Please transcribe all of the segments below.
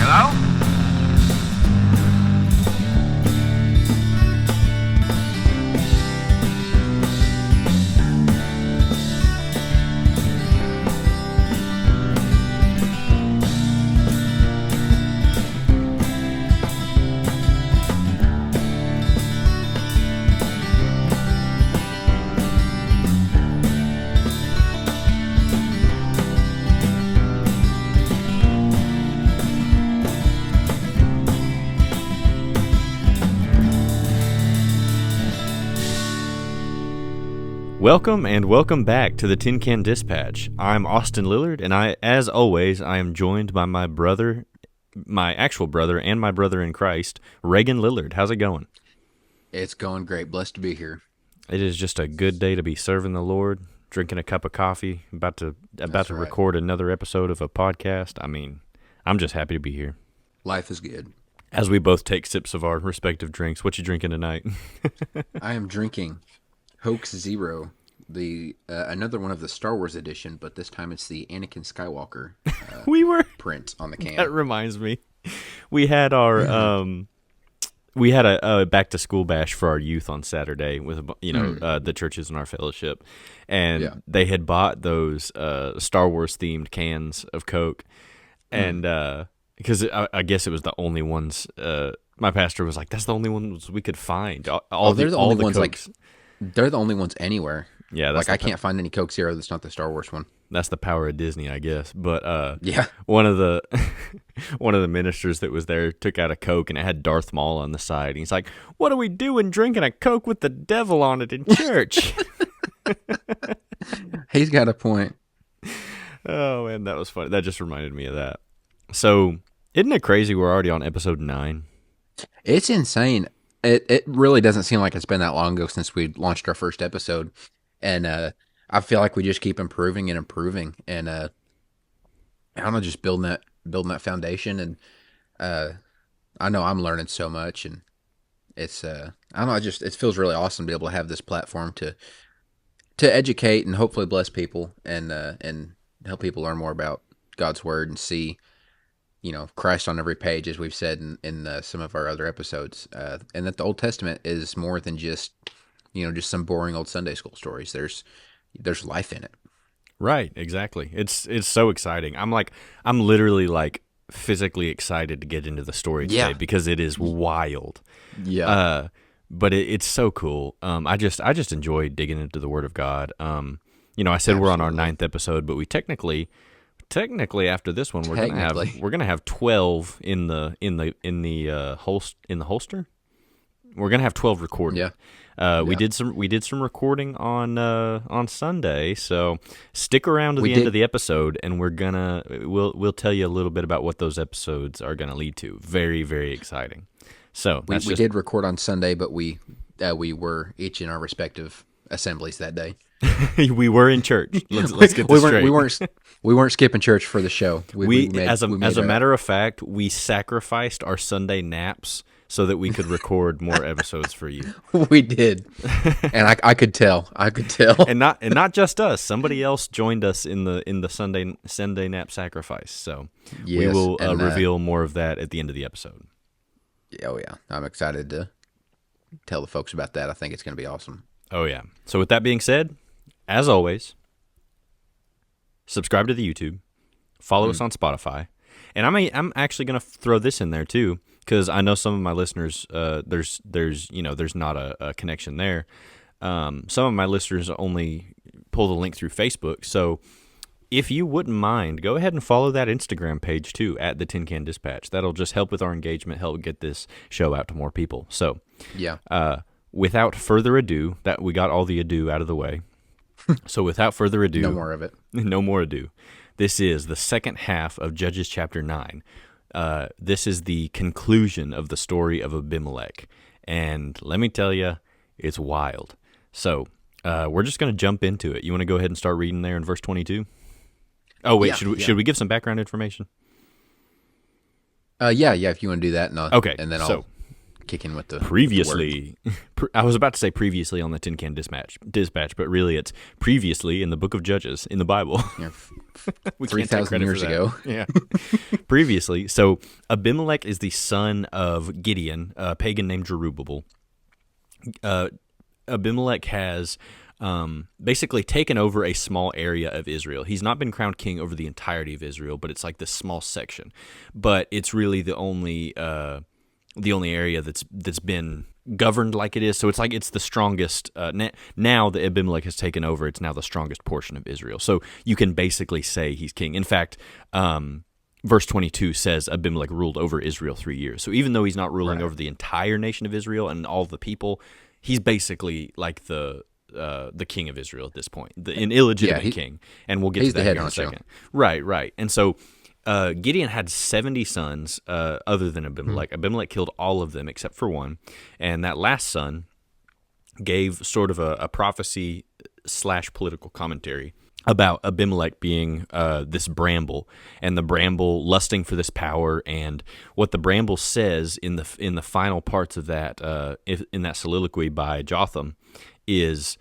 Hello? Welcome back to the Tin Can Dispatch. I'm Austin Lillard, and as always, I am joined by my brother, my actual brother, and my brother in Christ, Reagan Lillard. How's it going? It's going great. Blessed to be here. It is just a good day to be serving the Lord, drinking a cup of coffee, about to record another episode of a podcast. I mean, I'm just happy to be here. Life is good. As we both take sips of our respective drinks, what you drinking tonight? I am drinking Hoax Zero, the another one of the Star Wars edition, but this time it's the Anakin Skywalker print on the can. That reminds me, we had our a back to school bash for our youth on Saturday with the churches in our fellowship, and they had bought those Star Wars themed cans of Coke, and because I guess it was the only ones. My pastor was like, "That's the only ones we could find." They're the only ones. Cokes. They're the only ones anywhere. Yeah, that's I can't find any Coke Zero that's not the Star Wars one. That's the power of Disney, I guess. But one of the ministers that was there took out a Coke and it had Darth Maul on the side. And he's like, "What are we doing drinking a Coke with the devil on it in church?" He's got a point. Oh man, that was funny. That just reminded me of that. So, isn't it crazy we're already on episode 9? It's insane. It really doesn't seem like it's been that long ago since we launched our first episode, and I feel like we just keep improving and improving, and I don't know, just building that foundation, and I know I'm learning so much, and it's I don't know, it feels really awesome to be able to have this platform to educate and hopefully bless people and help people learn more about God's word and see, Christ on every page, as we've said in some of our other episodes, and that the Old Testament is more than just some boring old Sunday school stories. There's life in it. Right, exactly. It's so exciting. I'm literally like physically excited to get into the story today because it is wild. Yeah. But it's so cool. I just enjoy digging into the Word of God. I said Absolutely. We're on our 9th episode, but we technically after this one we're gonna have 12 in the holster. We're gonna have 12 recorded. Yeah. We did some recording on Sunday, so stick around to the end of the episode, and we'll tell you a little bit about what those episodes are gonna lead to. Very, very exciting. So we did record on Sunday, but we were each in our respective assemblies that day. We were in church. Let's get this straight. We weren't skipping church for the show. As a matter of fact, we sacrificed our Sunday naps so that we could record more episodes for you. We did, and I could tell. and not just us. Somebody else joined us in the Sunday nap sacrifice. So we will reveal more of that at the end of the episode. Oh yeah, I'm excited to tell the folks about that. I think it's going to be awesome. Oh yeah. So with that being said, as always, subscribe to the YouTube, follow us on Spotify, and I'm actually going to throw this in there too, because I know some of my listeners, there's not a connection there. Some of my listeners only pull the link through Facebook, so if you wouldn't mind, go ahead and follow that Instagram page too, at the Tin Can Dispatch. That'll just help with our engagement, help get this show out to more people. So yeah. Without further ado, that we got all the ado out of the way. So without further ado, no more of it. No more ado. This is the second half of Judges chapter 9. This is the conclusion of the story of Abimelech. And let me tell you, it's wild. So we're just going to jump into it. You want to go ahead and start reading there in verse 22? Oh, wait, should we give some background information? Yeah, if you want to do that. Okay, and then so kicking with the word. Previously, I was about to say previously on the Tin Can Dispatch, but really it's previously in the Book of Judges in the Bible. You know, We can't take 3,000 credit for years that. ago. Yeah. Previously, so Abimelech is the son of Gideon, a pagan named Jerubbaal. Abimelech has basically taken over a small area of Israel. He's not been crowned king over the entirety of Israel, but it's like this small section. But it's really the only area that's been governed like it is. So it's like it's the strongest. Now that Abimelech has taken over, it's now the strongest portion of Israel. So you can basically say he's king. In fact, verse 22 says Abimelech ruled over Israel 3 years. So even though he's not ruling over the entire nation of Israel and all the people, he's basically like the king of Israel at this point, an illegitimate king. And we'll get to that here in a second. Right. And so Gideon had 70 sons other than Abimelech. Abimelech killed all of them except for one. And that last son gave sort of a prophecy / political commentary about Abimelech being this bramble, and the bramble lusting for this power. And what the bramble says in the final parts of that in that soliloquy by Jotham is,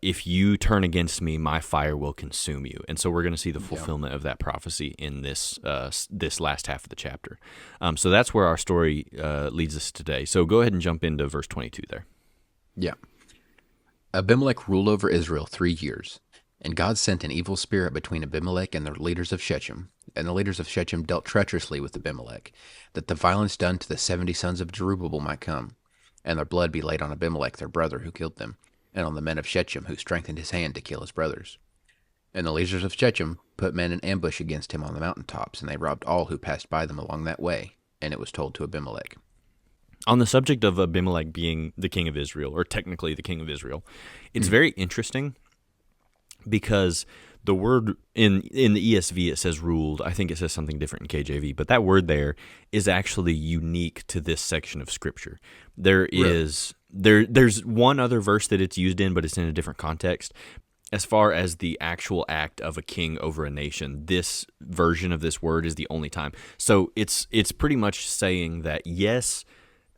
if you turn against me, my fire will consume you. And so we're going to see the fulfillment of that prophecy in this last half of the chapter. So that's where our story leads us today. So go ahead and jump into verse 22 there. Yeah. Abimelech ruled over Israel 3 years, and God sent an evil spirit between Abimelech and the leaders of Shechem. And the leaders of Shechem dealt treacherously with Abimelech, that the violence done to the 70 sons of Jerubbaal might come, and their blood be laid on Abimelech their brother who killed them, and on the men of Shechem who strengthened his hand to kill his brothers. And the leaders of Shechem put men in ambush against him on the mountaintops, and they robbed all who passed by them along that way, and it was told to Abimelech. On the subject of Abimelech being the king of Israel, or technically the king of Israel, it's very interesting because the word in the ESV, it says ruled. I think it says something different in KJV, but that word there is actually unique to this section of Scripture. There's one other verse that it's used in, but it's in a different context. As far as the actual act of a king over a nation, this version of this word is the only time. So it's pretty much saying that, yes,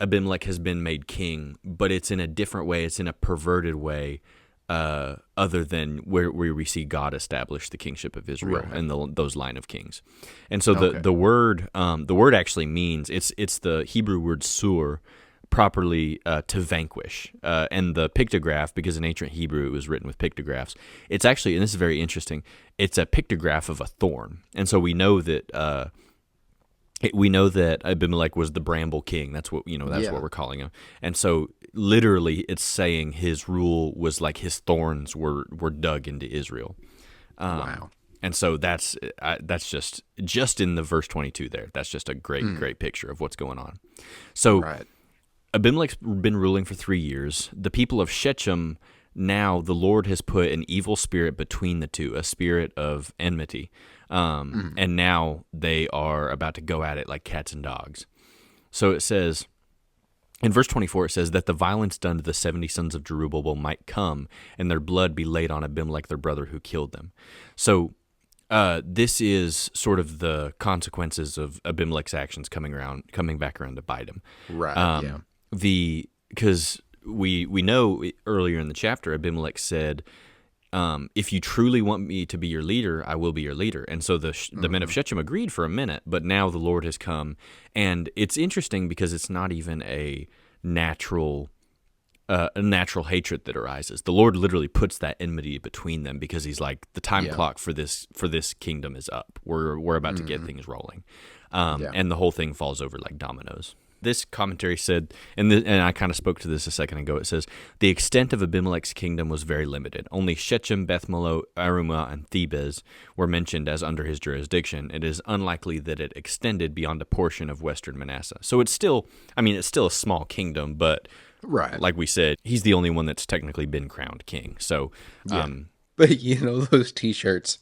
Abimelech has been made king, but it's in a different way. It's in a perverted way, other than where we see God establish the kingship of Israel and those line of kings. And so the word actually means it's the Hebrew word sur, properly to vanquish. And the pictograph, because in ancient Hebrew it was written with pictographs, it's actually, and this is very interesting, it's a pictograph of a thorn. And so we know that Abimelech was the Bramble king. That's what what we're calling him. And so literally it's saying his rule was like his thorns were dug into Israel. Wow. And so that's just in the verse 22 there. That's just a great picture of what's going on. So Abimelech's been ruling for 3 years. The people of Shechem, now the Lord has put an evil spirit between the two, a spirit of enmity. And now they are about to go at it like cats and dogs. So it says, in verse 24, it says that the violence done to the 70 sons of Jerubbaal might come, and their blood be laid on Abimelech their brother who killed them. So this is sort of the consequences of Abimelech's actions coming back around to bite him. Right. Because we know earlier in the chapter, Abimelech said, if you truly want me to be your leader, I will be your leader. And so the men of Shechem agreed for a minute, but now the Lord has come. And it's interesting because it's not even a natural hatred that arises. The Lord literally puts that enmity between them because he's like, the time clock for this kingdom is up. We're about to get things rolling. And the whole thing falls over like dominoes. This commentary said, and I kind of spoke to this a second ago, it says, the extent of Abimelech's kingdom was very limited. Only Shechem, Beth-Millo, Arumah, and Thebez were mentioned as under his jurisdiction. It is unlikely that it extended beyond a portion of western Manasseh. So it's still a small kingdom, but like we said, he's the only one that's technically been crowned king. So, but those T-shirts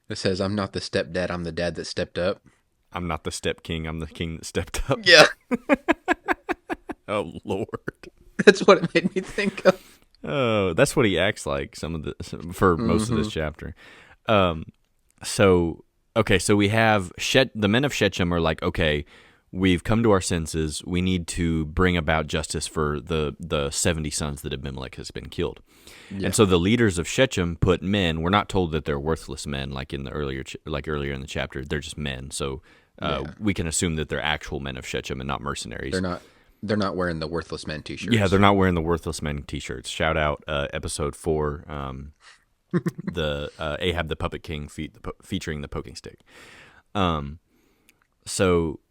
that says, "I'm not the stepdad, I'm the dad that stepped up." I'm not the step king, I'm the king that stepped up. Yeah. Oh, Lord. That's what it made me think of. Oh, that's what he acts like for most of this chapter. So we have the men of Shechem are like, okay, we've come to our senses. We need to bring about justice for the 70 sons that Abimelech has been killed. Yeah. And so the leaders of Shechem put men. We're not told that they're worthless men, like in the earlier in the chapter. They're just men. So Yeah. we can assume that they're actual men of Shechem and not They're mercenaries. not they're not wearing the worthless men Yeah, they're t-shirts. not wearing the worthless men T-shirts. Shout out episode 4, the Ahab the Puppet King featuring the poking stick. Um, so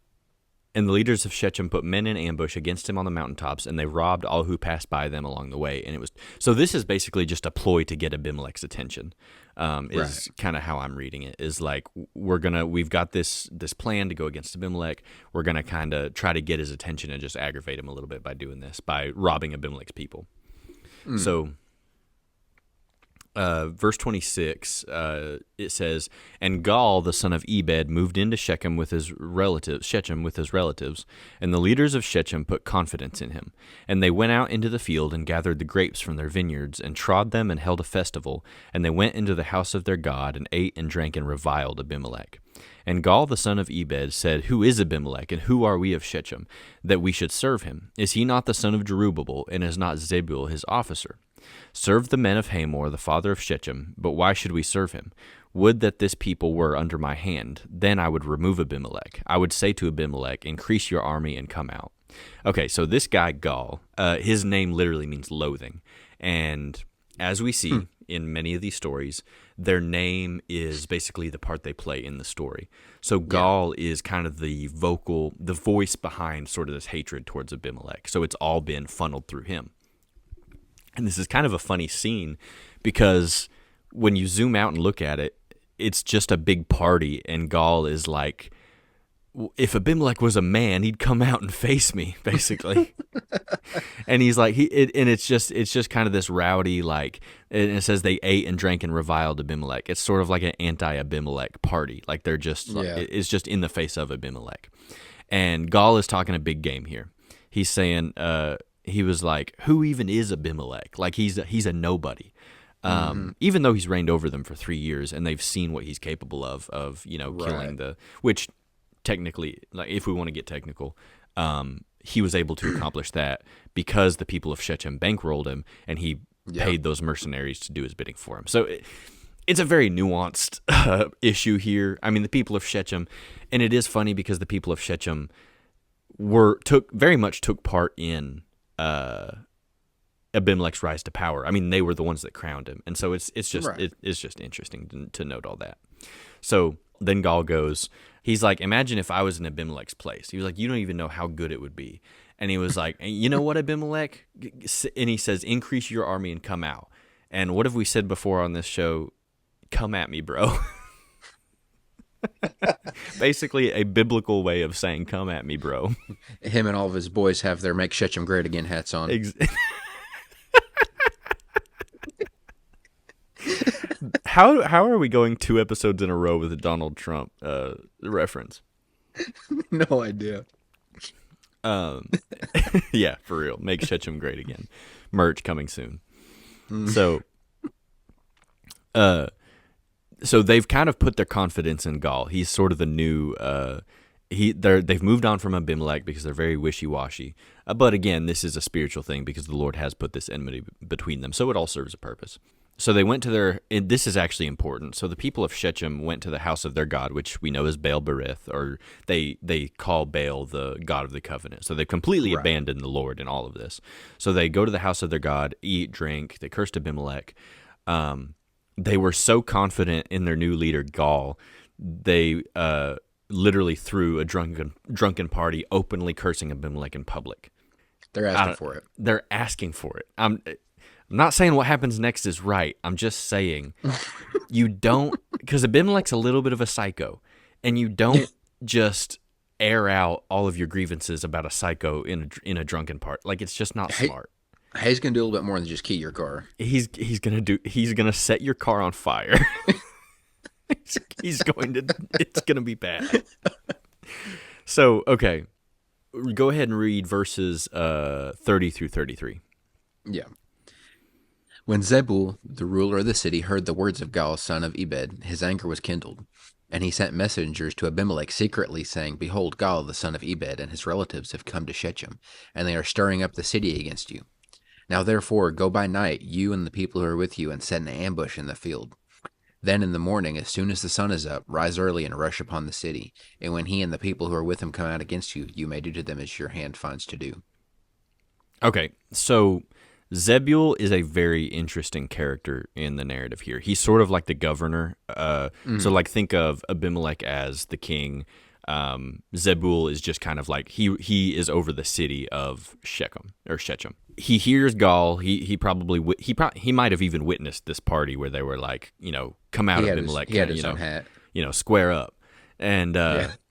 And the leaders of Shechem put men in ambush against him on the mountaintops, and they robbed all who passed by them along the way. And it was so. This is basically just a ploy to get Abimelech's attention. Is Right. kind of how I'm reading it. Is like we've got this plan to go against Abimelech. We're gonna kind of try to get his attention and just aggravate him a little bit by doing this, by robbing Abimelech's people. Mm. So verse 26, it says, "And Gaal, the son of Ebed, moved into Shechem with his relatives, and the leaders of Shechem put confidence in him. And they went out into the field and gathered the grapes from their vineyards, and trod them and held a festival. And they went into the house of their God, and ate and drank and reviled Abimelech. And Gaal, the son of Ebed, said, Who is Abimelech, and who are we of Shechem, that we should serve him? Is he not the son of Jerubbaal, and is not Zebul his officer? Serve the men of Hamor, the father of Shechem, but why should we serve him? Would that this people were under my hand. Then I would remove Abimelech. I would say to Abimelech, Increase your army and come out." Okay, so this guy, Gaal, his name literally means loathing. And as we see in many of these stories, their name is basically the part they play in the story. So Gaal is kind of the voice behind sort of this hatred towards Abimelech. So it's all been funneled through him. And this is kind of a funny scene because when you zoom out and look at it, it's just a big party, and Gaal is like, if Abimelech was a man, he'd come out and face me, basically. And he's like, it's just kind of this rowdy, like, and it says they ate and drank and reviled Abimelech. It's sort of like an anti-Abimelech party. Like they're just, it's just in the face of Abimelech. And Gaal is talking a big game here. He's saying, he was like, who even is Abimelech? Like he's a nobody. Even though he's reigned over them for 3 years and they've seen what he's capable of killing which technically, like if we want to get technical, he was able to accomplish that because the people of Shechem bankrolled him and he paid those mercenaries to do his bidding for him. So it's a very nuanced issue here. I mean, the people of Shechem, and it is funny because the people of Shechem very much took part in Abimelech's rise to power. I mean, they were the ones that crowned him, and so it's just interesting to note all that. So then Gaal goes, he's like, imagine if I was in Abimelech's place. He was like, you don't even know how good it would be. And he was like, you know what, Abimelech? And he says, increase your army and come out. And what have we said before on this show? Come at me, bro. Basically a biblical way of saying come at me, bro. Him and all of his boys have their Make Shechem Great Again hats on. How are we going 2 episodes in a row with a Donald Trump reference? No idea. Yeah, for real. Make Shechem great again. Merch coming soon. So they've kind of put their confidence in Gaal. He's sort of the new. They've moved on from Abimelech because they're very wishy-washy. But again, this is a spiritual thing because the Lord has put this enmity between them, so it all serves a purpose. So they went to and this is actually important. So the people of Shechem went to the house of their god, which we know is Baal Berith, or they call Baal the god of the covenant. So they completely abandoned the Lord in all of this. So they go to the house of their god, eat, drink. They cursed Abimelech. They were so confident in their new leader, Gaal, they literally threw a drunken party, openly cursing Abimelech in public. They're asking for it. They're asking for it. I'm not saying what happens next is right. I'm just saying you don't, because Abimelech's a little bit of a psycho, and you don't just air out all of your grievances about a psycho in a drunken part. Like, it's just not smart. He's gonna do a little bit more than just key your car. He's gonna set your car on fire. It's gonna be bad. So, okay, go ahead and read verses 30 through 33. Yeah. When Zebul, the ruler of the city, heard the words of Gaal, son of Ebed, his anger was kindled. And he sent messengers to Abimelech secretly, saying, Behold, Gaal, the son of Ebed, and his relatives have come to Shechem, and they are stirring up the city against you. Now therefore go by night, you and the people who are with you, and set an ambush in the field. Then in the morning, as soon as the sun is up, rise early and rush upon the city. And when he and the people who are with him come out against you, you may do to them as your hand finds to do. Okay, so Zebul is a very interesting character in the narrative here. He's sort of like the governor. So, like, think of Abimelech as the king. Zebul is just kind of like he is over the city of Shechem. He hears Gaal. He might have even witnessed this party where they were like, come out, Abimelech. He had his own hat. Square up, and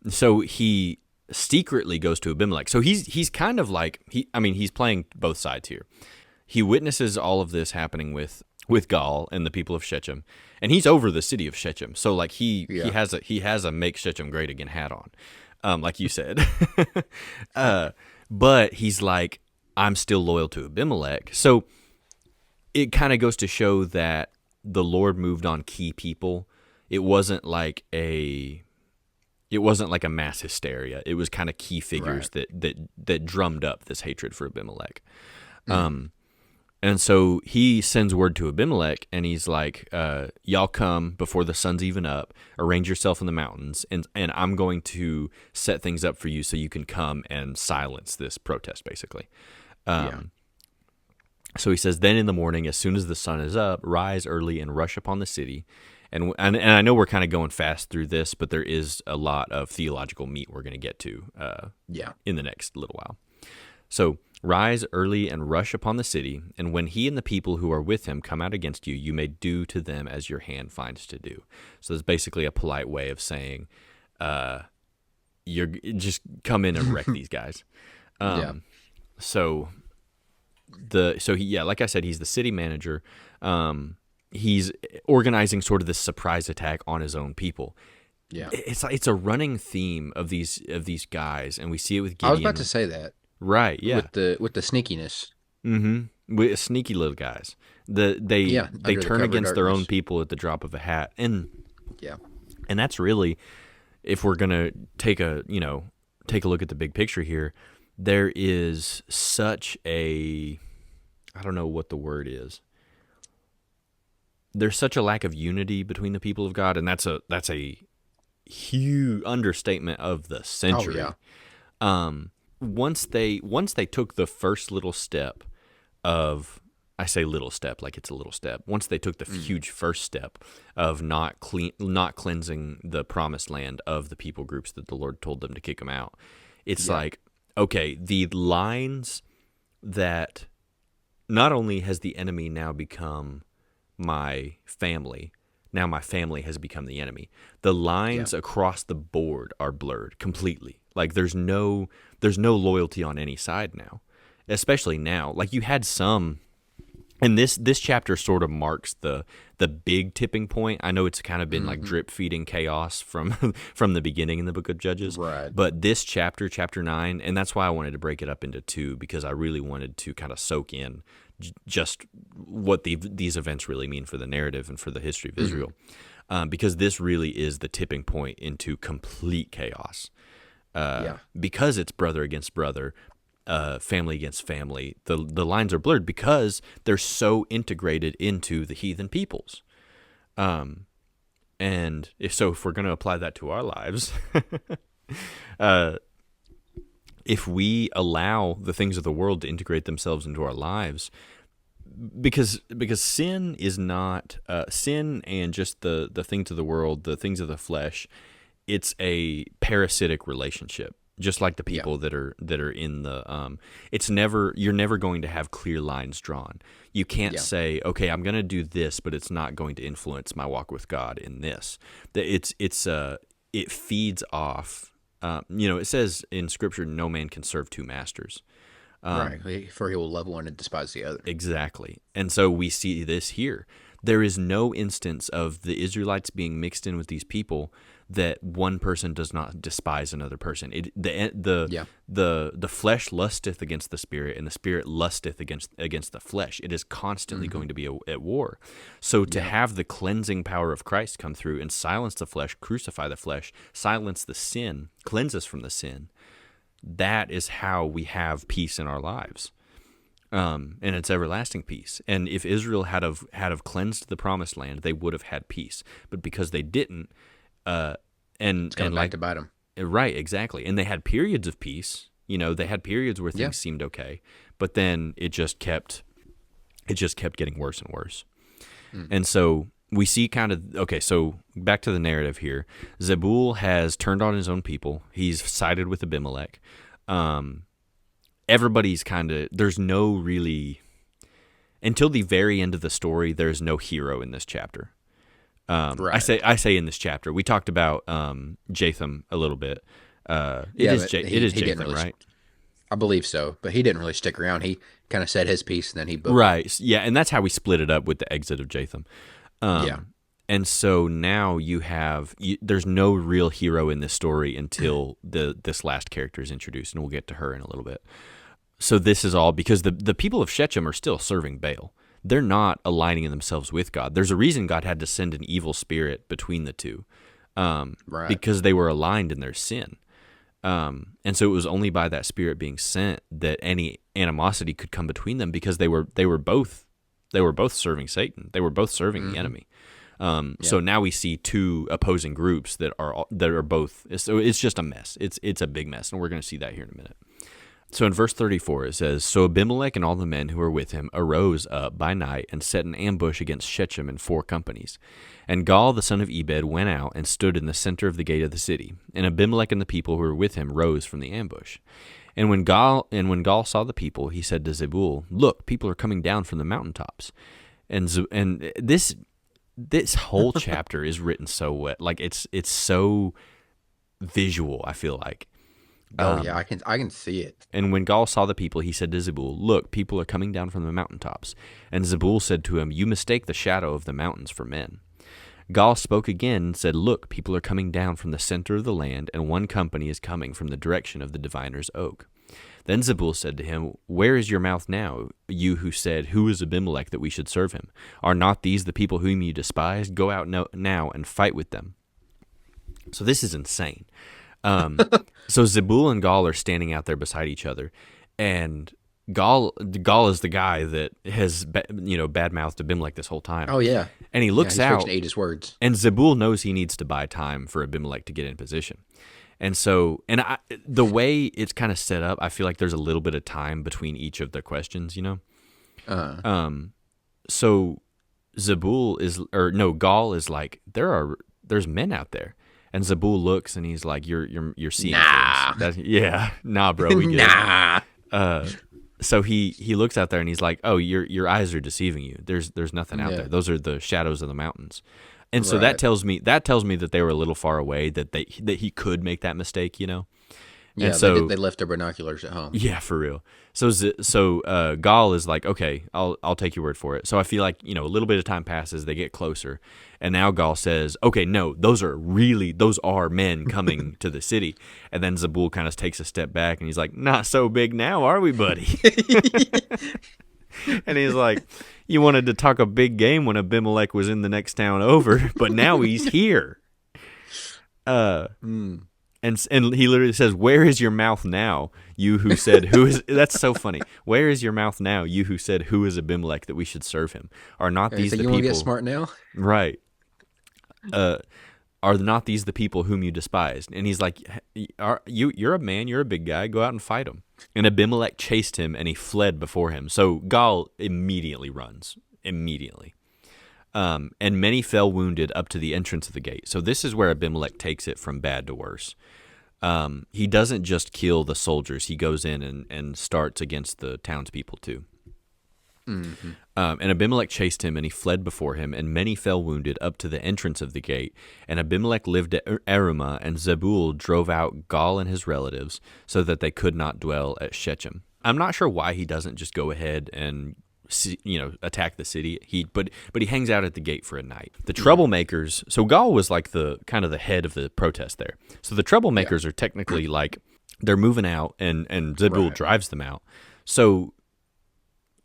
so he secretly goes to Abimelech. So he's kind of like he's playing both sides here. He witnesses all of this happening with Gaal and the people of Shechem, and he's over the city of Shechem. So like he has a make Shechem great again hat on, like you said. But he's like, I'm still loyal to Abimelech. So it kind of goes to show that the Lord moved on key people. It wasn't like a mass hysteria. It was kind of key figures that drummed up this hatred for Abimelech. And so he sends word to Abimelech, and he's like, y'all come before the sun's even up, arrange yourself in the mountains, and I'm going to set things up for you so you can come and silence this protest, basically. So he says, then in the morning, as soon as the sun is up, rise early and rush upon the city. And I know we're kind of going fast through this, but there is a lot of theological meat we're going to get to in the next little while. So rise early and rush upon the city, and when he and the people who are with him come out against you, you may do to them as your hand finds to do. So it's basically a polite way of saying, you're just come in and wreck these guys. So he, like I said, he's the city manager. He's organizing sort of this surprise attack on his own people. Yeah, it's a running theme of these guys, and we see it with Gideon. I was about to say that. Right, yeah. With the sneakiness. Mm-hmm. With sneaky little guys. They turn against their own people at the drop of a hat. And that's really, if we're gonna take a look at the big picture here, there is such a, I don't know what the word is. There's such a lack of unity between the people of God, and that's a huge understatement of the century. Oh, yeah. Once they took the first little step of, I say little step like it's a little step. Once they took the huge first step of not cleansing the promised land of the people groups that the Lord told them to kick them out, it's like, okay, the lines that not only has the enemy now become my family, now my family has become the enemy. The lines across the board are blurred completely. Like there's no loyalty on any side now, especially now. Like you had some, and this chapter sort of marks the big tipping point. I know it's kind of been like drip feeding chaos from the beginning in the book of Judges. Right. But this chapter 9, and that's why I wanted to break it up into 2, because I really wanted to kind of soak in just what these events really mean for the narrative and for the history of Israel. Because this really is the tipping point into complete chaos. Because it's brother against brother, family against family. The lines are blurred because they're so integrated into the heathen peoples. And if we're going to apply that to our lives, if we allow the things of the world to integrate themselves into our lives, because sin is not sin, and just the things of the world, the things of the flesh, it's a parasitic relationship. Just like the people that are in the you're never going to have clear lines drawn. You can't say, okay, I'm going to do this, but it's not going to influence my walk with God in this. It feeds off. It says in Scripture, no man can serve two masters. Right, for he will love one and despise the other. Exactly. And so we see this here. There is no instance of the Israelites being mixed in with these people that one person does not despise another person. Yeah. The flesh lusteth against the spirit, and the spirit lusteth against the flesh. It is constantly going to be at war. So to have the cleansing power of Christ come through and silence the flesh, crucify the flesh, silence the sin, cleanse us from the sin, that is how we have peace in our lives. And it's everlasting peace. And if Israel had cleansed the promised land, they would have had peace. But because they didn't, It's coming back to bite them. right, exactly. And they had periods of peace. They had periods where things seemed okay, but then it just kept getting worse and worse. And so we see so back to the narrative here. Zebul has turned on his own people. He's sided with Abimelech. Everybody's there's no really, until the very end of the story, there's no hero in this chapter. Right. I say in this chapter. We talked about Jatham a little bit. It is Jatham, right? I believe so, but he didn't really stick around. He kind of said his piece, and then he booked. Right. Yeah, and that's how we split it up with the exit of Jatham. And so now there's no real hero in this story until this last character is introduced, and we'll get to her in a little bit. So this is all because the people of Shechem are still serving Baal. They're not aligning themselves with God. There's a reason God had to send an evil spirit between the two, Right. because they were aligned in their sin. And so it was only by that spirit being sent that any animosity could come between them, because they were both serving Satan. They were both serving the enemy. So now we see two opposing groups that are both. So it's just a mess. It's a big mess, and we're going to see that here in a minute. So in verse 34 it says, "So Abimelech and all the men who were with him arose up by night and set an ambush against Shechem in 4 companies. And Gaal the son of Ebed went out and stood in the center of the gate of the city. And Abimelech and the people who were with him rose from the ambush. And when Gaal saw the people, he said to Zebul, 'Look, people are coming down from the mountaintops.'" And this whole chapter is written so wet, like it's so visual. I feel like. Yeah, I can see it. And when Gaal saw the people, he said to Zebul, "Look, people are coming down from the mountaintops." And Zebul said to him, "You mistake the shadow of the mountains for men." Gaal spoke again and said, "Look, people are coming down from the center of the land, and one company is coming from the direction of the diviner's oak." Then Zebul said to him, "Where is your mouth now, you who said, 'Who is Abimelech that we should serve him?' Are not these the people whom you despise? Go out now and fight with them." So this is insane. So Zebul and Gaal are standing out there beside each other, and Gaal is the guy that has badmouthed Abimelech this whole time. Oh yeah, and he looks he's out to eat his words. And Zebul knows he needs to buy time for Abimelech to get in position. And so, the way it's kind of set up, I feel like there's a little bit of time between each of the questions, So Gaal is like, there's men out there. And Zebul looks and he's like, you're seeing things. Nah, bro, we get it. So he looks out there and he's like, "Oh, your eyes are deceiving you. There's nothing out there. Those are the shadows of the mountains." And so that tells me that they were a little far away, that he could make that mistake, Yeah, and so they left their binoculars at home. Yeah, for real. So Gaal is like, "Okay, I'll take your word for it." So I feel like, a little bit of time passes, they get closer, and now Gaal says, "Okay, no, those are men coming to the city." And then Zebul kind of takes a step back and he's like, "Not so big now, are we, buddy?" And he's like, "You wanted to talk a big game when Abimelech was in the next town over, but now he's here." And he literally says, "Where is your mouth now, you who said, who is..." That's so funny. "Where is your mouth now, you who said, 'Who is Abimelech that we should serve him?' Are not these the you people..." Want to get smart now? Right. "Are not these the people whom you despised?" And he's like, "You're a man, you're a big guy, go out and fight them." And Abimelech chased him, and he fled before him. So Gaal immediately runs. Immediately. And many fell wounded up to the entrance of the gate. So this is where Abimelech takes it from bad to worse. He doesn't just kill the soldiers. He goes in and starts against the townspeople too. Mm-hmm. And Abimelech chased him, and he fled before him, and many fell wounded up to the entrance of the gate. And Abimelech lived at Arumah, and Zebul drove out Gaal and his relatives, so that they could not dwell at Shechem. I'm not sure why he doesn't just go ahead and attack the city. But he hangs out at the gate for a night. The troublemakers. So Gaul was like the kind of the head of the protest there. So the troublemakers are technically like they're moving out, and Zebul drives them out. So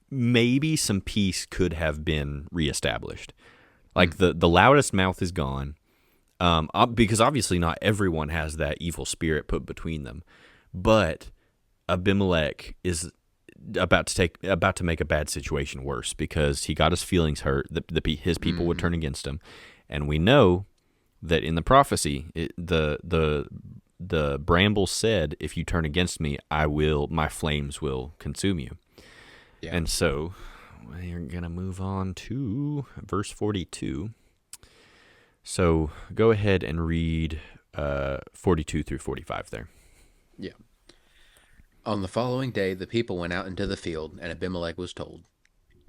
maybe some peace could have been reestablished. Like the loudest mouth is gone, because obviously not everyone has that evil spirit put between them, but Abimelech is about to make a bad situation worse because he got his feelings hurt. His people would turn against him, and we know that in the prophecy, the Bramble said, "If you turn against me, my flames will consume you." Yeah. And so we're going to move on to verse 42. So go ahead and read 42 through 45 there. Yeah. On the following day, the people went out into the field, and Abimelech was told.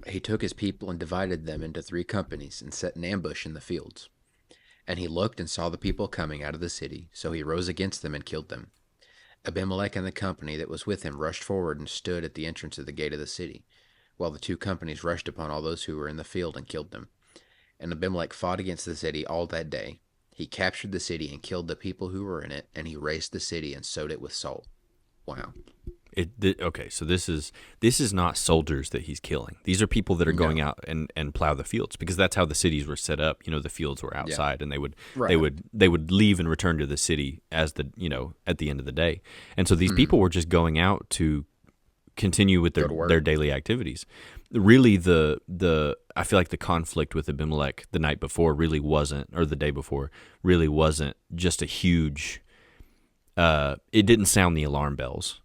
He took his people and divided them into 3 companies and set an ambush in the fields. And he looked and saw the people coming out of the city, so he rose against them and killed them. Abimelech and the company that was with him rushed forward and stood at the entrance of the gate of the city, while the 2 companies rushed upon all those who were in the field and killed them. And Abimelech fought against the city all that day. He captured the city and killed the people who were in it, and he razed the city and sowed it with salt. Wow. Okay, so this is not soldiers that he's killing. These are people that are going out and plow the fields, because that's how the cities were set up. The fields were outside, and they would leave and return to the city as at the end of the day. And so these people were just going out to continue with their daily activities. Really, I feel like the conflict with Abimelech the night before really wasn't, or the day before really wasn't just a huge. It didn't sound the alarm bells.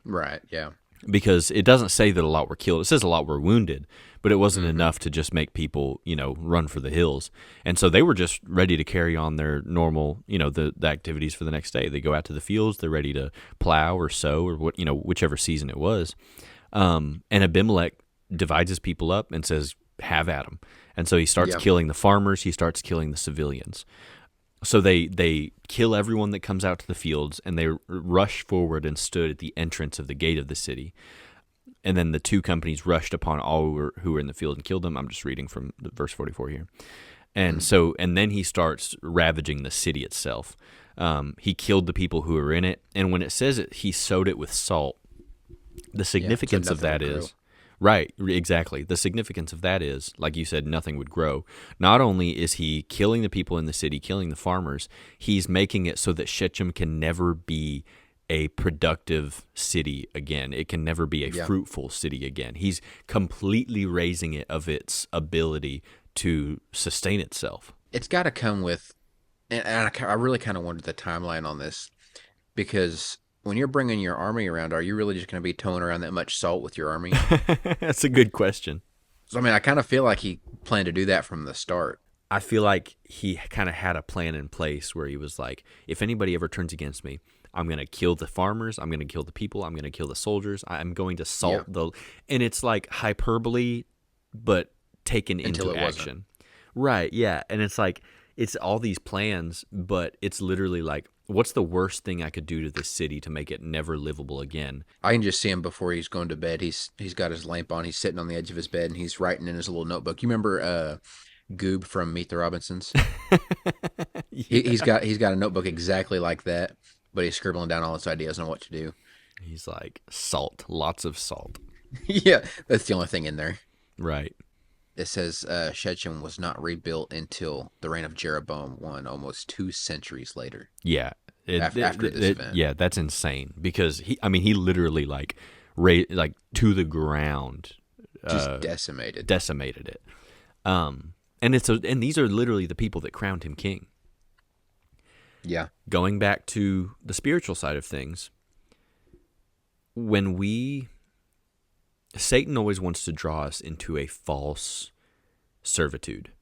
Right, yeah. Because it doesn't say that a lot were killed. It says a lot were wounded, but it wasn't enough to just make people, run for the hills. And so they were just ready to carry on their normal, the activities for the next day. They go out to the fields. They're ready to plow or sow or whichever season it was. And Abimelech divides his people up and says, "Have at them." And so he starts killing the farmers. He starts killing the civilians. So they kill everyone that comes out to the fields, and they rush forward and stood at the entrance of the gate of the city. And then the 2 companies rushed upon all who were in the field and killed them. I'm just reading from verse 44 here. And and then he starts ravaging the city itself. He killed the people who were in it. And when it says it, he sowed it with salt, the significance of that is... Right, exactly. The significance of that is, like you said, nothing would grow. Not only is he killing the people in the city, killing the farmers, he's making it so that Shechem can never be a productive city again. It can never be a fruitful city again. He's completely raising it of its ability to sustain itself. It's got to come with, and I really kind of wondered the timeline on this, because when you're bringing your army around, are you really just going to be towing around that much salt with your army? That's a good question. So, I mean, I kind of feel like he planned to do that from the start. I feel like he kind of had a plan in place where he was like, if anybody ever turns against me, I'm going to kill the farmers, I'm going to kill the people, I'm going to kill the soldiers, I'm going to salt the... And it's like hyperbole, but taken into action. Wasn't. Right, yeah. And it's like, it's all these plans, but it's literally like, what's the worst thing I could do to this city to make it never livable again? I can just see him before he's going to bed. He's got his lamp on. He's sitting on the edge of his bed, and he's writing in his little notebook. You remember Goob from Meet the Robinsons? He's got a notebook exactly like that, but he's scribbling down all his ideas on what to do. He's like, salt, lots of salt. Yeah, that's the only thing in there. Right. It says Shechem was not rebuilt until the reign of Jeroboam I, almost 2 centuries later. Yeah. After this event. Yeah, that's insane, because he literally like to the ground, just decimated it. And these are literally the people that crowned him king. Yeah. Going back to the spiritual side of things, Satan always wants to draw us into a false servitude,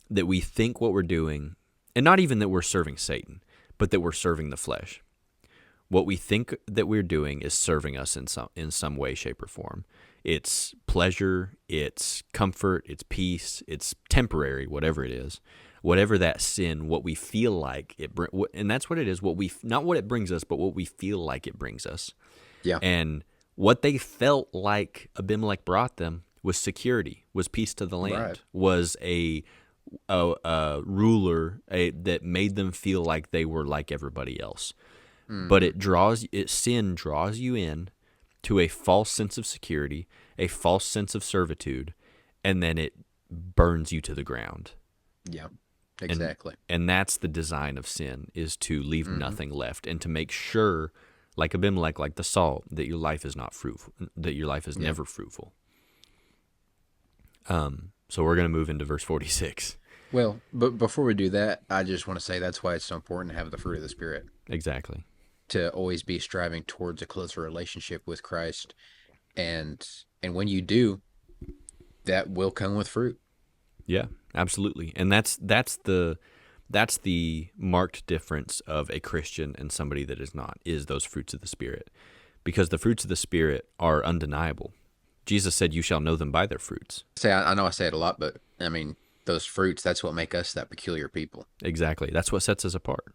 that we think what we're doing, and not even that we're serving Satan, but that we're serving the flesh. What we think that we're doing is serving us in some way, shape, or form. It's pleasure, it's comfort, it's peace, it's temporary, whatever it is. Whatever that sin, what we feel like and that's what it is. Not what it brings us, but what we feel like it brings us. Yeah. And What they felt like Abimelech brought them was security, was peace to the Right. land, was a ruler that made them feel like they were like everybody else. But Mm-hmm. sin draws you in to a false sense of security, a false sense of servitude, and then it burns you to the ground. Yeah. And Exactly. and that's the design of sin, is to leave Mm-hmm. nothing left and to make sure, like Abimelech, like the salt, that your life is not fruitful, that your life is Yeah. never fruitful. So we're going to move into verse 46. Well, but before we do that, I just want to say that's why it's so important to have the fruit of the Spirit, Exactly. to always be striving towards a closer relationship with Christ, and when you do, that will come with fruit. Yeah, absolutely. And that's the marked difference of a Christian and somebody that is not, is those fruits of the Spirit. Because the fruits of the Spirit are undeniable. Jesus said, "You shall know them by their fruits." I know I say it a lot, but I mean those fruits. That's what make us that peculiar people. Exactly. That's what sets us apart.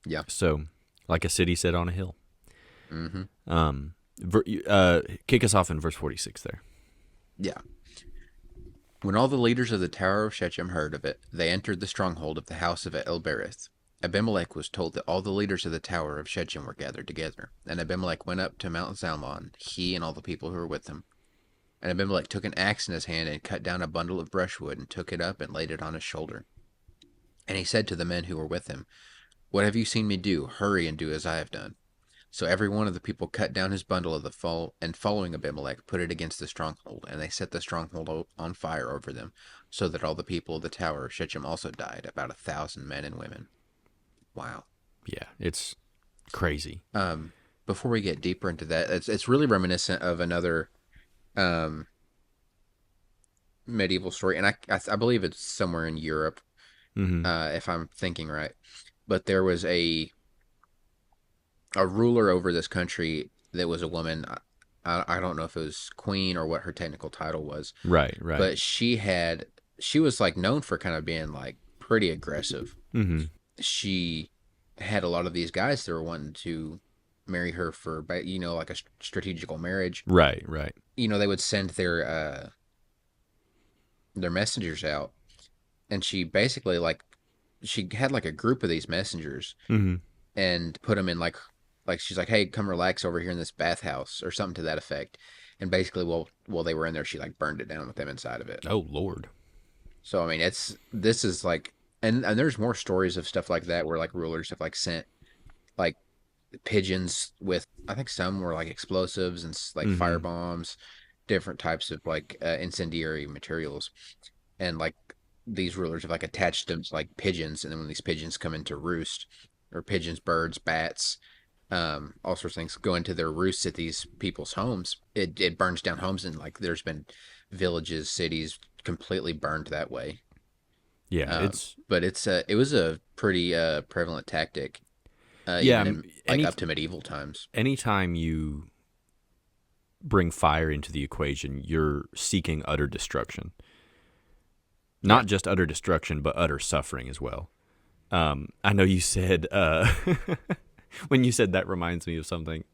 Yeah. So, like a city set on a hill. Mm-hmm. Kick us off in verse 46 there. Yeah. When all the leaders of the Tower of Shechem heard of it, they entered the stronghold of the house of Elbereth. Abimelech was told that all the leaders of the Tower of Shechem were gathered together, and Abimelech went up to Mount Zalmon, he and all the people who were with him. And Abimelech took an axe in his hand and cut down a bundle of brushwood and took it up and laid it on his shoulder. And he said to the men who were with him, "What have you seen me do? Hurry and do as I have done." So every one of the people cut down his bundle of the fall, and following Abimelech, put it against the stronghold, and they set the stronghold on fire over them, so that all the people of the tower of Shechem also died, about 1,000 men and women. Wow. Yeah, it's crazy. Before we get deeper into that, it's really reminiscent of another um, medieval story, and I believe it's somewhere in Europe, Mm-hmm. if I'm thinking right. But there was a ruler over this country that was a woman. I don't know if it was queen or what her technical title was, Right, right. but she was like known for kind of being like pretty aggressive. Mm-hmm. She had a lot of these guys that were wanting to marry her for, like a strategical marriage. Right, right. They would send their messengers out, and she basically like she had like a group of these messengers Mm-hmm. and put them in like she's like, "Hey, come relax over here in this bathhouse," or something to that effect. And basically, while they were in there, she like burned it down with them inside of it. Oh, Lord. So I mean, this is like, and there's more stories of stuff like that where like rulers have like sent like pigeons with, I think some were like explosives and like fire Mm-hmm. bombs, different types of like incendiary materials, and like these rulers have like attached them to like pigeons, and then when these pigeons come into roost, or pigeons, birds, bats, all sorts of things go into their roosts at these people's homes, it burns down homes, and like there's been villages, cities completely burned that way. Yeah, it's But it was a pretty prevalent tactic, yeah. even in like Any up to medieval times. anytime you bring fire into the equation, you're seeking utter destruction. Yeah. Not just utter destruction, but utter suffering as well. I know you said when you said that reminds me of something.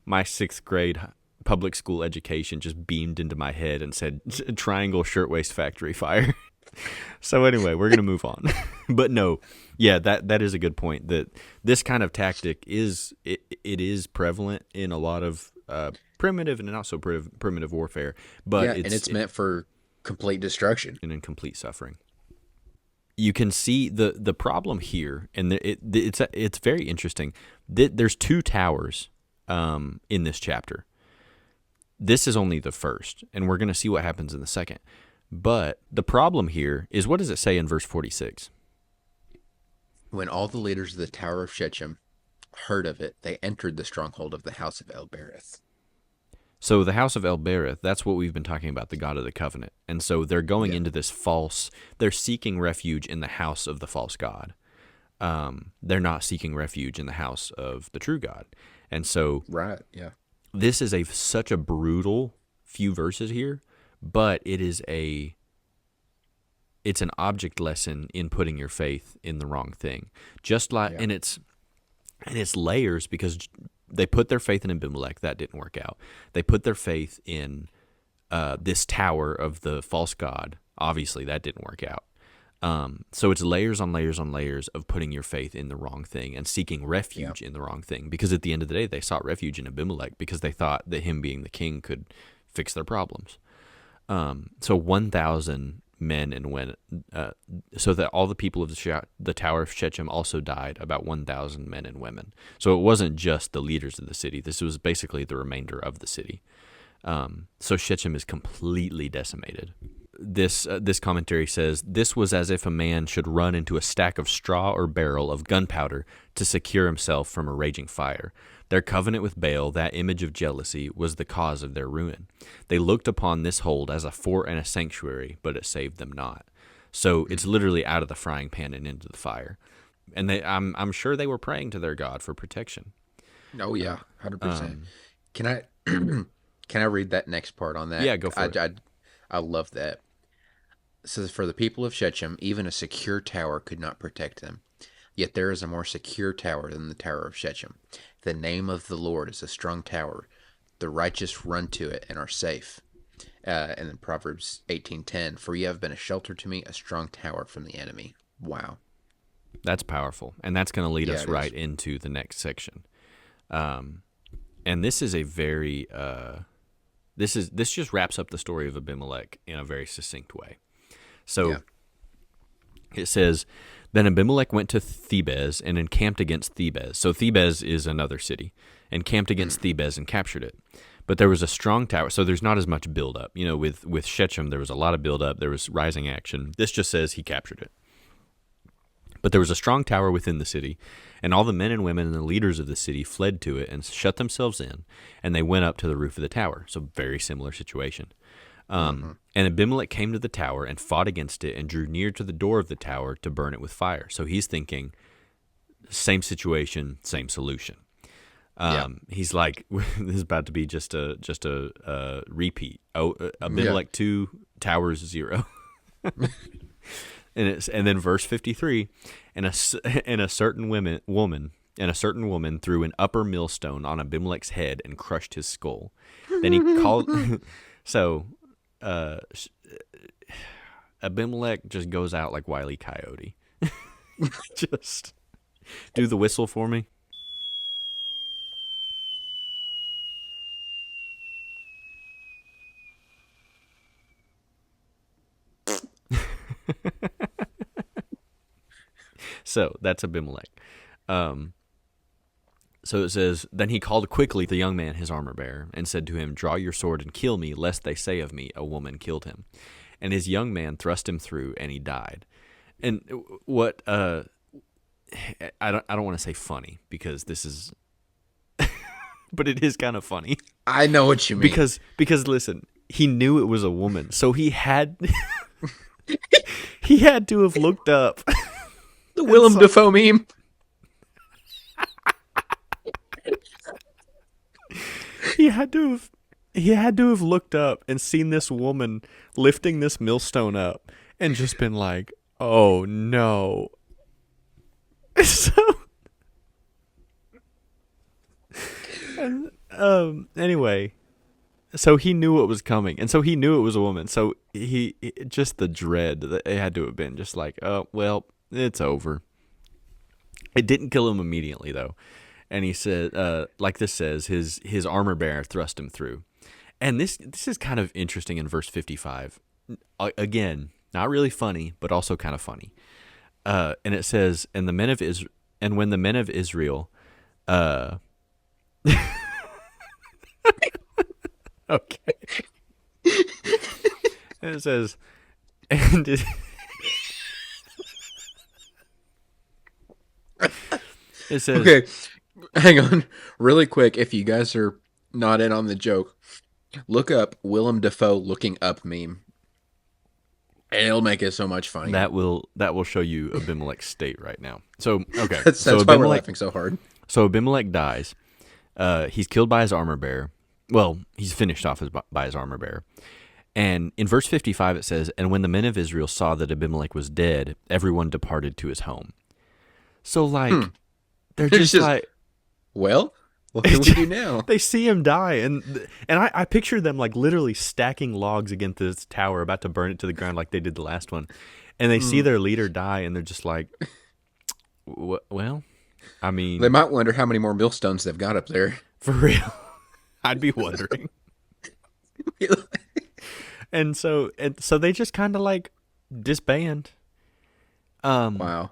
My sixth grade public school education just beamed into my head and said "Triangle Shirtwaist Factory Fire." So anyway, we're gonna move on. But no, yeah, that is a good point. That this kind of tactic it is prevalent in a lot of primitive and not so primitive warfare, but Yeah, and it's meant for complete destruction. in complete suffering. You can see the problem here, and it's very interesting. There's two towers in this chapter. This is only the first, and we're going to see what happens in the second. But the problem here is, what does it say in verse 46? When all the leaders of the Tower of Shechem heard of it, they entered the stronghold of the house of Elbereth. So the house of Elbereth, that's what we've been talking about, the God of the covenant. And so they're going Yeah. into this they're seeking refuge in the house of the false God. They're not seeking refuge in the house of the true God. And so Right. Yeah. this is such a brutal few verses here, but it's an object lesson in putting your faith in the wrong thing. Just like, Yeah. and it's layers, because they put their faith in Abimelech. That didn't work out. They put their faith in this tower of the false god. Obviously, that didn't work out. So it's layers on layers on layers of putting your faith in the wrong thing and seeking refuge in the wrong thing. Because at the end of the day, they sought refuge in Abimelech because they thought that him being the king could fix their problems. So 1,000 men and women, so that all the people of the Tower of Shechem also died, about 1,000 men and women. So it wasn't just the leaders of the city. This was basically the remainder of the city. So Shechem is completely decimated. This commentary says, this was as if a man should run into a stack of straw or barrel of gunpowder to secure himself from a raging fire. Their covenant with Baal, that image of jealousy, was the cause of their ruin. They looked upon this hold as a fort and a sanctuary, but it saved them not. So it's literally out of the frying pan and into the fire. And I'm sure they were praying to their God for protection. Oh yeah, 100%. Can I can I read that next part on that? Yeah, go for it. I love that. It says, for the people of Shechem, even a secure tower could not protect them. Yet there is a more secure tower than the Tower of Shechem. The name of the Lord is a strong tower. The righteous run to it and are safe. And then Proverbs 18:10, for you have been a shelter to me, a strong tower from the enemy. Wow. That's powerful. And that's going to lead us right into the next section. And this is a very, this just wraps up the story of Abimelech in a very succinct way. So it says, then Abimelech went to Thebez and encamped against Thebez. So Thebez is another city. Encamped against Thebez and captured it. But there was a strong tower, so there's not as much buildup. You know, with Shechem, there was a lot of buildup. There was rising action. This just says he captured it. But there was a strong tower within the city, and all the men and women and the leaders of the city fled to it and shut themselves in, and they went up to the roof of the tower. So very similar situation. And Abimelech came to the tower and fought against it and drew near to the door of the tower to burn it with fire. So he's thinking, same situation, same solution. He's like, this is about to be just a repeat. Abimelech 2, towers 0. And then verse 53, and a certain woman threw an upper millstone on Abimelech's head and crushed his skull. Then he called. So Abimelech just goes out like Wile E. Coyote. Just do the whistle for me. So that's Abimelech. So it says, then he called quickly the young man, his armor bearer, and said to him, draw your sword and kill me, lest they say of me, a woman killed him. And his young man thrust him through, and he died. And what I don't want to say funny, because this is, but it is kind of funny. I know what you mean. Because listen, he knew it was a woman, so he had he had to have looked up. The Willem Dafoe meme. He had to have looked up and seen this woman lifting this millstone up and just been like, oh no. So anyway, so he knew what was coming, and so he knew it was a woman. So he just the dread that it had to have been just like, oh well, it's over. It didn't kill him immediately though. And he said, like this says, his armor bearer thrust him through. And this is kind of interesting in verse 55. Again, not really funny, but also kind of funny. And it says, and when the men of Israel, okay. And it says, and it says, okay. Hang on, really quick. If you guys are not in on the joke, look up Willem Dafoe looking up meme. And it'll make it so much funny. That will show you Abimelech's state right now. So okay, that's why we're laughing so hard. So Abimelech dies. He's killed by his armor bearer. Well, he's finished off by his armor bearer. And in verse 55 it says, and when the men of Israel saw that Abimelech was dead, everyone departed to his home. So like, they're just like, well, What can we do now? They see him die, and I picture them like literally stacking logs against this tower, about to burn it to the ground like they did the last one, and they see their leader die, and they're just like, well, I They mean, might wonder how many more millstones they've got up there. for real, I'd be wondering. And so they just kind of like disband. Wow.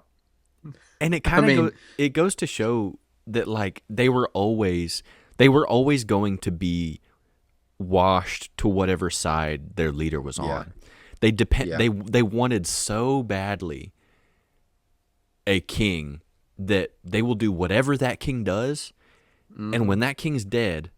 And it I kind of mean, it goes to show that like they were always going to be washed to whatever side their leader was yeah, on. yeah. They wanted so badly a king that they will do whatever that king does, and when that king's dead,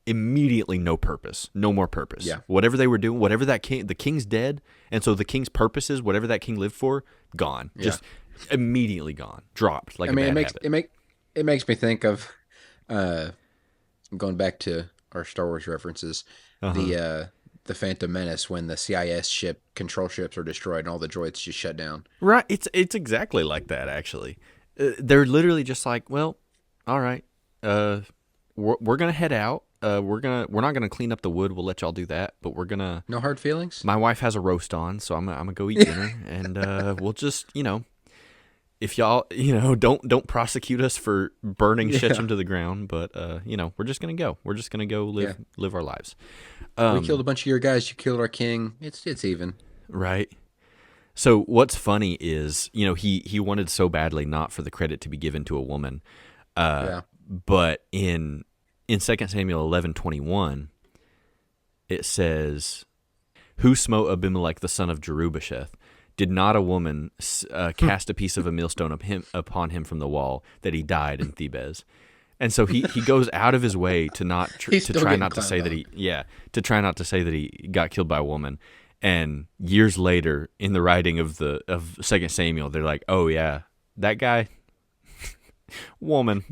immediately no purpose, no more purpose. Yeah. Whatever they were doing, whatever the king's dead, and so the king's purposes, whatever that king lived for, gone. Yeah. Just immediately gone, dropped like I a mean, bad habit. it makes me think of uh, going back to our Star Wars references, Uh-huh. the Phantom Menace when the CIS control ships are destroyed and all the droids just shut down. Right. It's exactly like that actually. They're literally just like, well, all right. We're gonna head out. We're not gonna clean up the wood. We'll let y'all do that. But we're gonna. No hard feelings. My wife has a roast on, so I'm gonna go eat dinner, and we'll just if y'all don't prosecute us for burning Yeah, Shechem to the ground, but we're just gonna go. We're just gonna go yeah. live our lives. We killed a bunch of your guys. You killed our king. It's even. Right. So what's funny is, he wanted so badly not for the credit to be given to a woman, Yeah. but in 2 Samuel 11:21, it says, "Who smote Abimelech the son of Jerubasheth? Did not a woman cast a piece of a millstone upon him from the wall, that he died in Thebez?" And so he goes out of his way to not He's to still try getting not to say clowned that on. to try not to say that he got killed by a woman. And years later, in the writing of 2 Samuel, they're like, "Oh yeah, that guy, woman."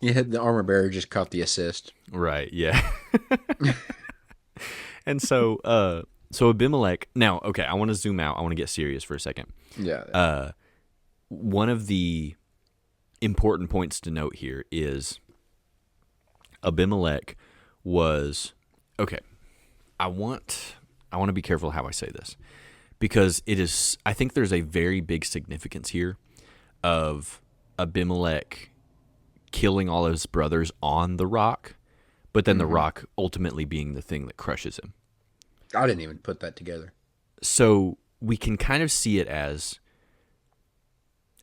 Yeah, the armor bearer just caught the assist. Right, yeah. And so Abimelech. Now, okay, I want to zoom out. I want to get serious for a second. Yeah. One of the important points to note here is Abimelech was okay. I want to be careful how I say this, because it is. I think there's a very big significance here of Abimelech killing all his brothers on the rock, but then the rock ultimately being the thing that crushes him. I didn't even put that together. So we can kind of see it as,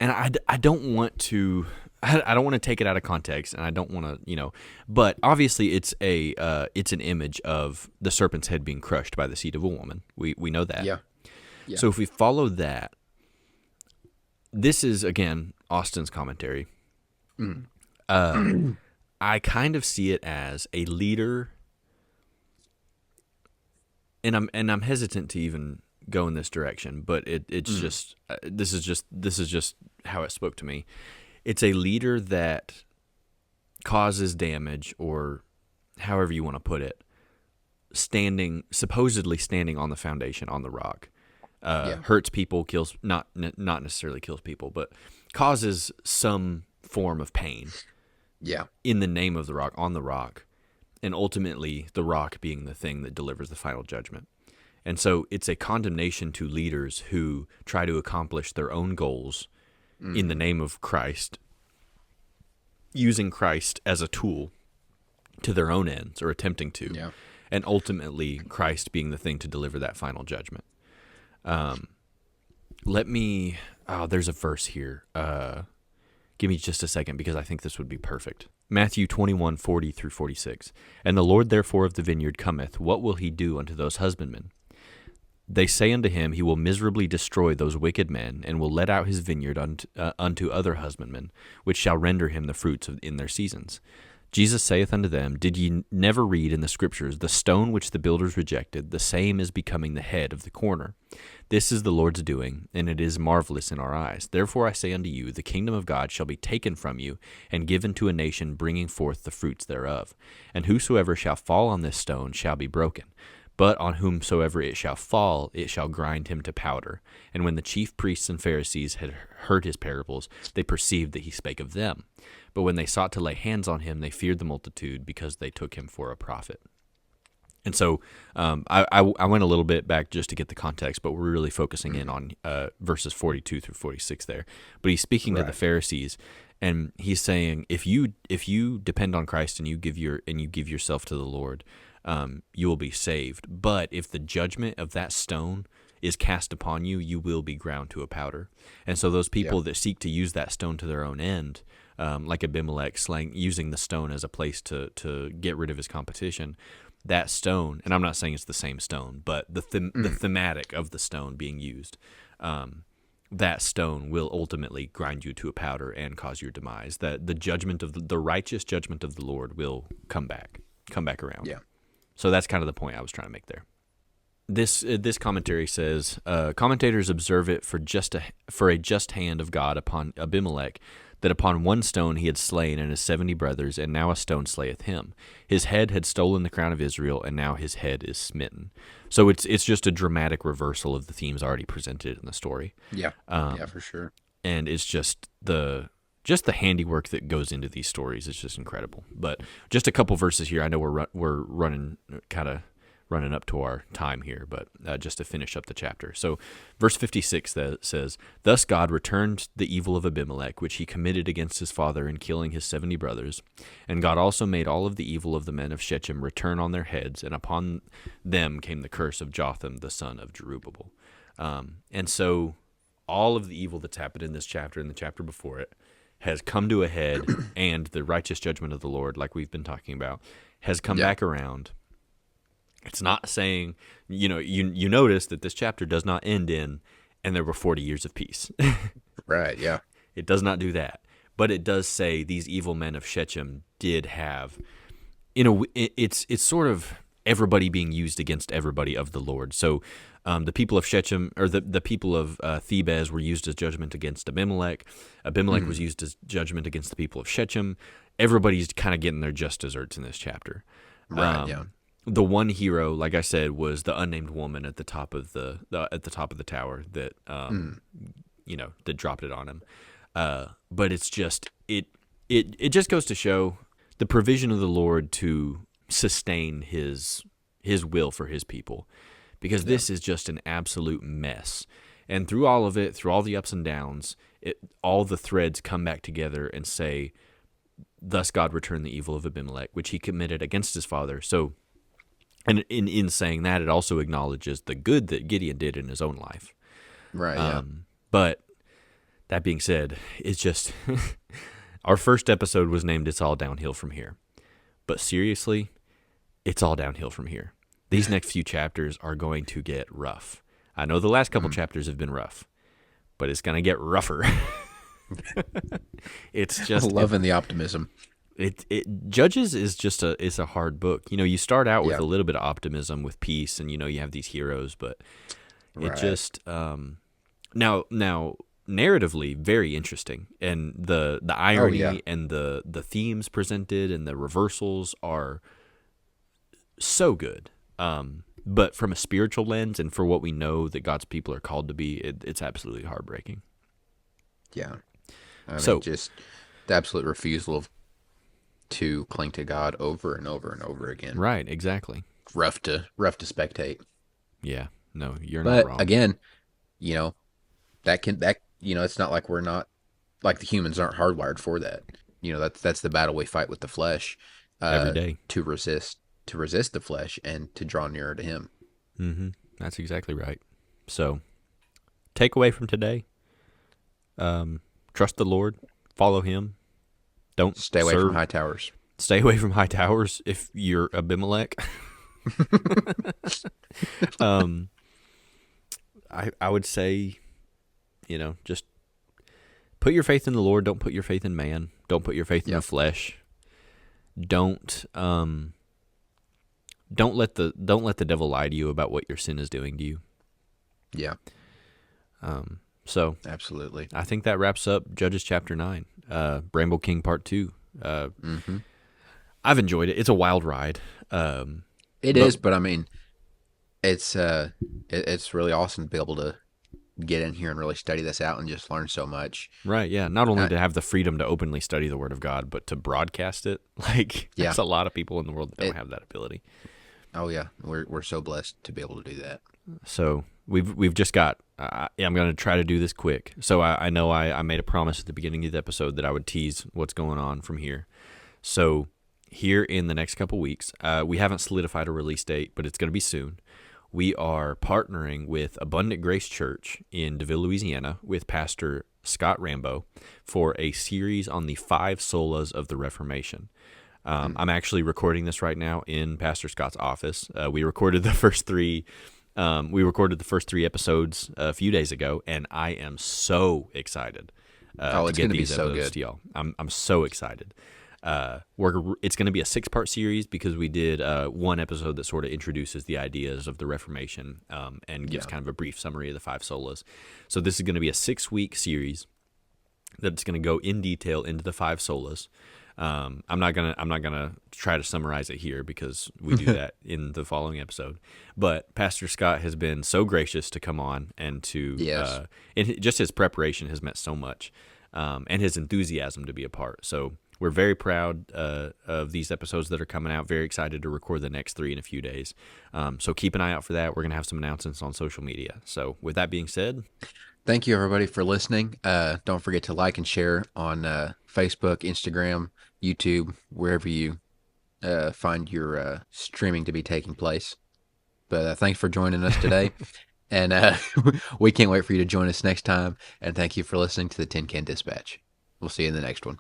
and I don't want to. I don't want to take it out of context, and I don't want to, but obviously it's an image of the serpent's head being crushed by the seed of a woman. We know that. Yeah. Yeah. So if we follow that, this is again Austin's commentary. I kind of see it as a leader, and I'm hesitant to even go in this direction, but it's just this is just how it spoke to me. It's a leader that causes damage, or however you want to put it, supposedly standing on the foundation, on the rock, hurts people, kills not necessarily kills people, but causes some form of pain. Yeah. In the name of the rock, on the rock, and ultimately the rock being the thing that delivers the final judgment. And so it's a condemnation to leaders who try to accomplish their own goals in the name of Christ, using Christ as a tool to their own ends, or attempting to, Yeah. and ultimately Christ being the thing to deliver that final judgment. There's a verse here. Give me just a second, because I think this would be perfect. Matthew 21:40 through 46. "And the Lord therefore of the vineyard cometh, what will he do unto those husbandmen? They say unto him, he will miserably destroy those wicked men, and will let out his vineyard unto other husbandmen, which shall render him the fruits in their seasons. Jesus saith unto them, Did ye never read in the Scriptures, the stone which the builders rejected, the same is becoming the head of the corner? This is the Lord's doing, and it is marvelous in our eyes. Therefore I say unto you, the kingdom of God shall be taken from you, and given to a nation bringing forth the fruits thereof. And whosoever shall fall on this stone shall be broken. But on whomsoever it shall fall, it shall grind him to powder. And when the chief priests and Pharisees had heard his parables, they perceived that he spake of them. But when they sought to lay hands on him, they feared the multitude, because they took him for a prophet. And so I went a little bit back just to get the context, but we're really focusing in on verses 42 through 46 there. But he's speaking to the Pharisees, and he's saying, if you depend on Christ and you give yourself to the Lord, you will be saved. But if the judgment of that stone is cast upon you, you will be ground to a powder. And so those people that seek to use that stone to their own end, like Abimelech using the stone as a place to get rid of his competition, that stone, and I'm not saying it's the same stone, but the thematic of the stone being used, that stone will ultimately grind you to a powder and cause your demise. That the judgment of the righteous judgment of the Lord will come back around. Yeah. So that's kind of the point I was trying to make there. This commentary says, commentators observe it for a just hand of God upon Abimelech, that upon one stone he had slain and his 70 brothers, and now a stone slayeth him. His head had stolen the crown of Israel, and now his head is smitten. So it's just a dramatic reversal of the themes already presented in the story. Yeah, for sure. And it's just the handiwork that goes into these stories is just incredible. But just a couple verses here. I know we're running up to our time here, but just to finish up the chapter. So verse 56 says, Thus God returned the evil of Abimelech, which he committed against his father in killing his 70 brothers. And God also made all of the evil of the men of Shechem return on their heads, and upon them came the curse of Jotham, the son of Jerubbaal. And so all of the evil that's happened in this chapter and the chapter before it has come to a head, and the righteous judgment of the Lord, like we've been talking about, has come back around. It's not saying, you notice that this chapter does not end in, and there were 40 years of peace. Right, yeah. It does not do that. But it does say these evil men of Shechem did have, it's sort of everybody being used against everybody of the Lord. So the people of Shechem, or the people of Thebez were used as judgment against Abimelech. Abimelech was used as judgment against the people of Shechem. Everybody's kind of getting their just desserts in this chapter. Right, yeah. The one hero, like I said, was the unnamed woman at the top of the tower that that dropped it on him. But it's just it just goes to show the provision of the Lord to sustain his will for his people, because this is just an absolute mess. And through all of it, through all the ups and downs, all the threads come back together and say, "Thus God returned the evil of Abimelech, which he committed against his father." So. And in saying that, it also acknowledges the good that Gideon did in his own life. Right, yeah. But that being said, it's just our first episode was named It's All Downhill From Here. But seriously, it's all downhill from here. These next few chapters are going to get rough. I know the last couple chapters have been rough, but it's going to get rougher. It's just loving the optimism. Judges is just it's a hard book. You start out with a little bit of optimism with peace, and you have these heroes, but it just now narratively very interesting, and the irony and the themes presented and the reversals are so good. But from a spiritual lens and for what we know that God's people are called to be, it's absolutely heartbreaking. Yeah, just the absolute refusal to cling to God over and over and over again. Right, exactly. Rough to spectate. Yeah, no, you're not wrong. But again, it's not like we're not, like the humans aren't hardwired for that. That's the battle we fight with the flesh every day, to resist the flesh and to draw nearer to Him. Mm-hmm. That's exactly right. So, take away from today: trust the Lord, follow Him. Don't stay away from high towers. Stay away from high towers if you're Abimelech. I would say, just put your faith in the Lord. Don't put your faith in man. Don't put your faith in the flesh. Don't let the devil lie to you about what your sin is doing to you. Yeah. So absolutely, I think that wraps up Judges chapter 9, Bramble King Part 2. I've enjoyed it. It's a wild ride. It is, but I mean, it's it's really awesome to be able to get in here and really study this out and just learn so much. Right, yeah. Not only Uh, to have the freedom to openly study the Word of God, but to broadcast it. Like, yeah, there's a lot of people in the world that don't it. have that ability. Oh yeah, we're so blessed to be able to do that. So we've just got. Yeah, I'm going to try to do this quick. So I know I made a promise at the beginning of the episode that I would tease what's going on from here. So here in the next couple weeks, we haven't solidified a release date, but it's going to be soon. We are partnering with Abundant Grace Church in DeVille, Louisiana, with Pastor Scott Rambo for a series on the five solas of the Reformation. Mm. I'm actually recording this right now in Pastor Scott's office. We recorded the first three. We recorded the first three episodes a few days ago, and I am so excited Oh, to it's going get to be these so episodes good. to y'all. I'm so excited. It's going to be a 6-part series because we did one episode that sort of introduces the ideas of the Reformation and gives Yeah. kind of a brief summary of the five solas. So this is going to be a 6-week series that's going to go in detail into the five solas. I'm not gonna try to summarize it here because we do that in the following episode. But Pastor Scott has been so gracious to come on and to Yes. and just his preparation has meant so much, and his enthusiasm to be a part. So we're very proud of these episodes that are coming out. Very excited to record the next 3 in a few days. So keep an eye out for that. We're gonna have some announcements on social media. So with that being said, Thank you, everybody, for listening. Don't forget to like and share on Facebook, Instagram, YouTube, wherever you find your streaming to be taking place. But thanks for joining us today. And we can't wait for you to join us next time. And thank you for listening to the Tin Can Dispatch. We'll see you in the next one.